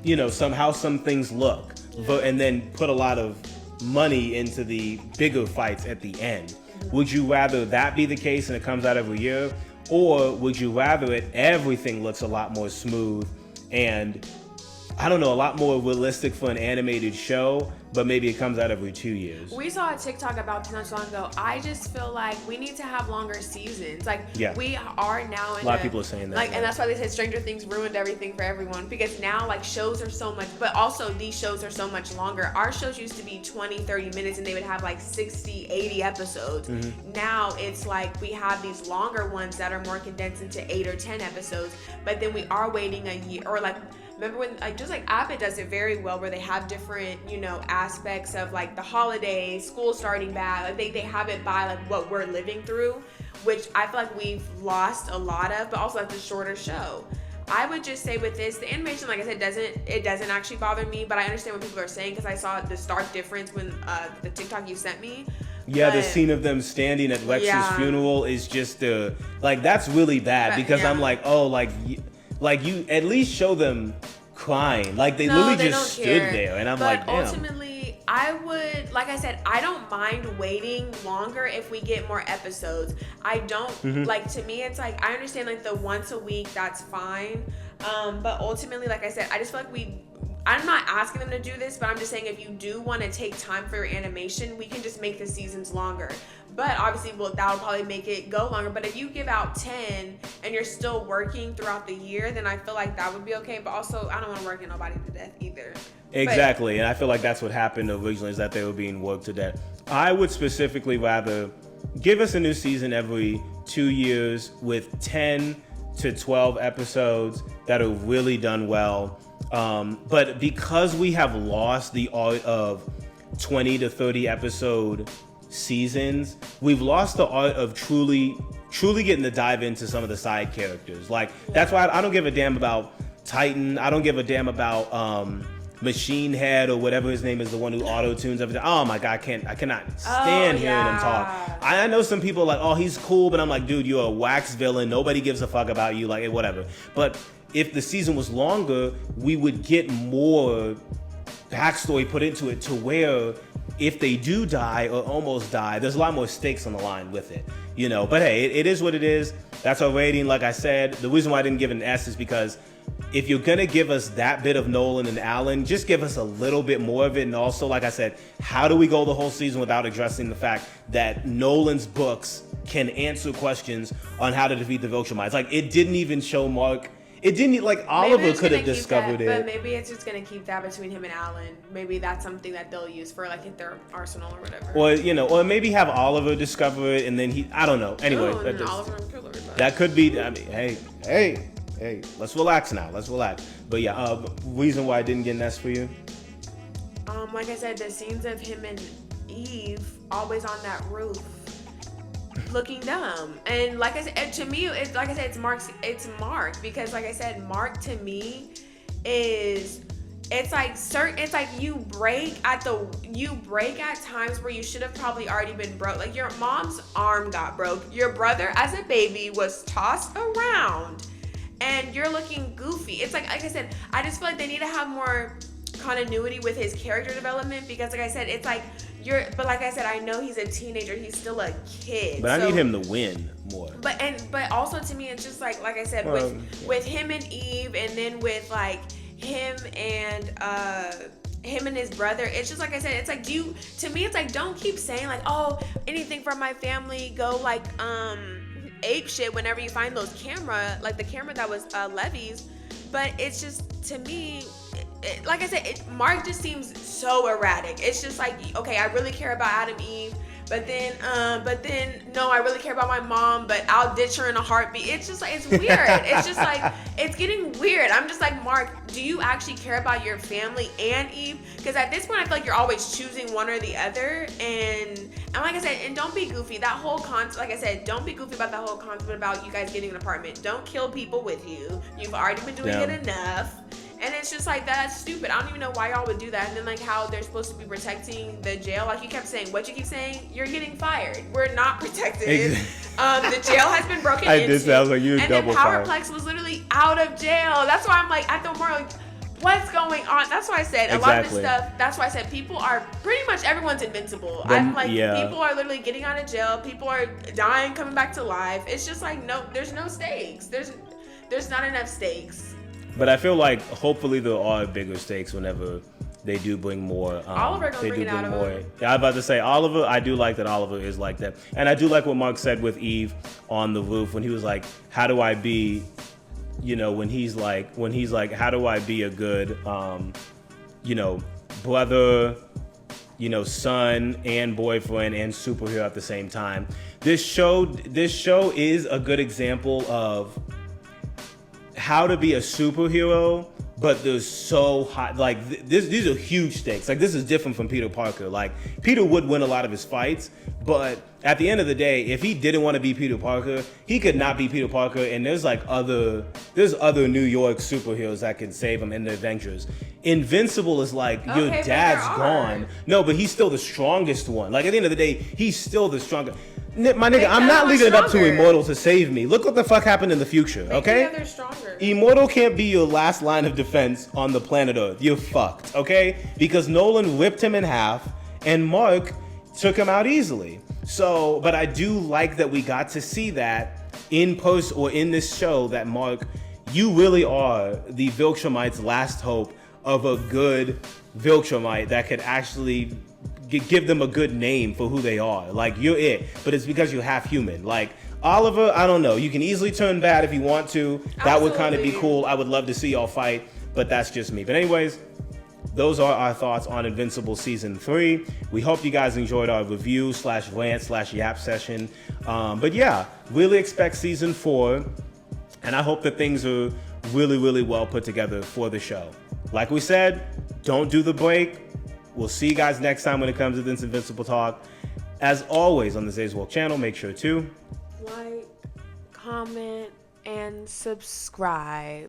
things look, and then put a lot of money into the bigger fights at the end. Would you rather that be the case and it comes out every year, or would you rather everything looks a lot more smooth and a lot more realistic for an animated show, but maybe it comes out every 2 years? We saw a TikTok about this not so long ago. I just feel like we need to have longer seasons. Like, we are now in a lot of people are saying that. Like, and that's why they said Stranger Things ruined everything for everyone, because now, like, shows are so much, but also these shows are so much longer. Our shows used to be 20, 30 minutes, and they would have, like, 60, 80 episodes. Mm-hmm. Now it's like we have these longer ones that are more condensed into 8 or 10 episodes, but then we are waiting a year, or, like, remember when, like, just like Abbott does it very well, where they have different, aspects of like the holidays, school starting back. Like they have it by like what we're living through, which I feel like we've lost a lot of, but also like the shorter show. I would just say with this, the animation, like I said, doesn't actually bother me, but I understand what people are saying because I saw the stark difference when the TikTok you sent me. Yeah, the scene of them standing at Lex's funeral is just that's really bad because I'm like, like you at least show them crying. Like they just stood there, and I'm like, damn. Ultimately, I would, like I said, I don't mind waiting longer if we get more episodes. I don't like, to me, it's like I understand like the once a week, that's fine. But ultimately, like I said, I just feel like I'm not asking them to do this, but I'm just saying if you do want to take time for your animation, we can just make the seasons longer. But obviously, that will probably make it go longer. But if you give out 10 and you're still working throughout the year, then I feel like that would be okay. But also, I don't want to work nobody to death either. Exactly. And I feel like that's what happened originally, is that they were being worked to death. I would specifically rather give us a new season every 2 years with 10 to 12 episodes that are really done well. But because we have lost the art of 20 to 30 episode seasons, we've lost the art of truly getting to dive into some of the side characters. Like, that's why I don't give a damn about Titan. I don't give a damn about Machine Head or whatever his name is, the one who auto-tunes everything. Oh my God, I cannot stand hearing him talk. I know some people are like, oh, he's cool, but I'm like, dude, you're a wax villain. Nobody gives a fuck about you, like, whatever. But if the season was longer, we would get more backstory put into it to where if they do die or almost die, there's a lot more stakes on the line with it, But hey, it is what it is. That's our rating. Like I said, the reason why I didn't give it an S is because if you're going to give us that bit of Nolan and Alan, just give us a little bit more of it. And also, like I said, how do we go the whole season without addressing the fact that Nolan's books can answer questions on how to defeat the Viltrumites? Like, it didn't even show Mark. It didn't, like, Oliver could have discovered it. But maybe it's just going to keep that between him and Alan. Maybe that's something that they'll use for, like, their arsenal or whatever. Or, or maybe have Oliver discover it and then I don't know. Anyway. Oliver and kill everybody. That could be, I mean, hey, let's relax now. Let's relax. But yeah, reason why I didn't get an S for you? Like I said, the scenes of him and Eve always on that roof, looking dumb. And like I said, to me, it's like I said, it's Mark, because like I said, Mark to me is, it's like you break at times where you should have probably already been broke. Like, your mom's arm got broke, your brother as a baby was tossed around, and you're looking goofy. It's like I said, I just feel like they need to have more continuity with his character development, because like I said, it's like but like I said, I know he's a teenager, he's still a kid. But I need him to win more. But also to me, it's just like I said, with him and Eve, and then with like him and his brother, it's just like I said, it's like, to me it's like, don't keep saying like, oh, anything from my family, go like ape shit whenever you find those camera, like the camera that was Levy's. But it's just, to me, like I said, Mark just seems so erratic. It's just like, okay, I really care about Adam Eve, but then no, I really care about my mom, but I'll ditch her in a heartbeat. It's just like, it's weird. It's just like, it's getting weird. I'm just like, Mark, do you actually care about your family and Eve? Because at this point, I feel like you're always choosing one or the other. And like I said, and don't be goofy. That whole concept, like I said, don't be goofy about that whole concept about you guys getting an apartment. Don't kill people with you. You've already been doing it enough. And it's just like, that's stupid. I don't even know why y'all would do that. And then like how they're supposed to be protecting the jail. Like you kept saying, what you keep saying? You're getting fired. We're not protected. The jail has been broken into. This sounds like you and double then fired. Powerplex was literally out of jail. That's why I'm like, at the moment, like, what's going on? That's why I said a lot of this stuff. That's why I said people are pretty much everyone's invincible. I'm like, people are literally getting out of jail. People are dying, coming back to life. It's just like, no, there's no stakes. There's not enough stakes. But I feel like hopefully there are bigger stakes whenever they do bring more. Oliver gonna bring it out of him. Yeah, I was about to say Oliver. I do like that Oliver is like that, and I do like what Mark said with Eve on the roof when he was like, "How do I be?" You know, when he's like, "How do I be a good, brother, son and boyfriend and superhero at the same time?" This show is a good example of how to be a superhero, but there's so high, like these are huge stakes. Like this is different from Peter Parker. Like Peter would win a lot of his fights, but at the end of the day, if he didn't want to be Peter Parker, he could not be Peter Parker. And there's other New York superheroes that can save him in the Avengers. Invincible is like, your dad's gone. No, but he's still the strongest one. Like at the end of the day, he's still the strongest. My nigga, I'm not leaving it up to Immortal to save me. Look what the fuck happened in the future, okay? They're stronger. Immortal can't be your last line of defense on the planet Earth. You're fucked, okay? Because Nolan ripped him in half, and Mark took him out easily. So, but I do like that we got to see that in post or in this show that Mark, you really are the Viltrumite's last hope of a good Viltrumite that could actually give them a good name for who they are. Like, you're it, but it's because you're half human. Like, Oliver, I don't know. You can easily turn bad if you want to. That would kind of be cool. I would love to see y'all fight, but that's just me. But anyways, those are our thoughts on Invincible Season 3. We hope you guys enjoyed our review / rant / yap session. But yeah, really expect Season 4, and I hope that things are really, really well put together for the show. Like we said, don't do the break. We'll see you guys next time when it comes to this Invincible talk. As always on the Zay's Walk channel, make sure to like, comment, and subscribe.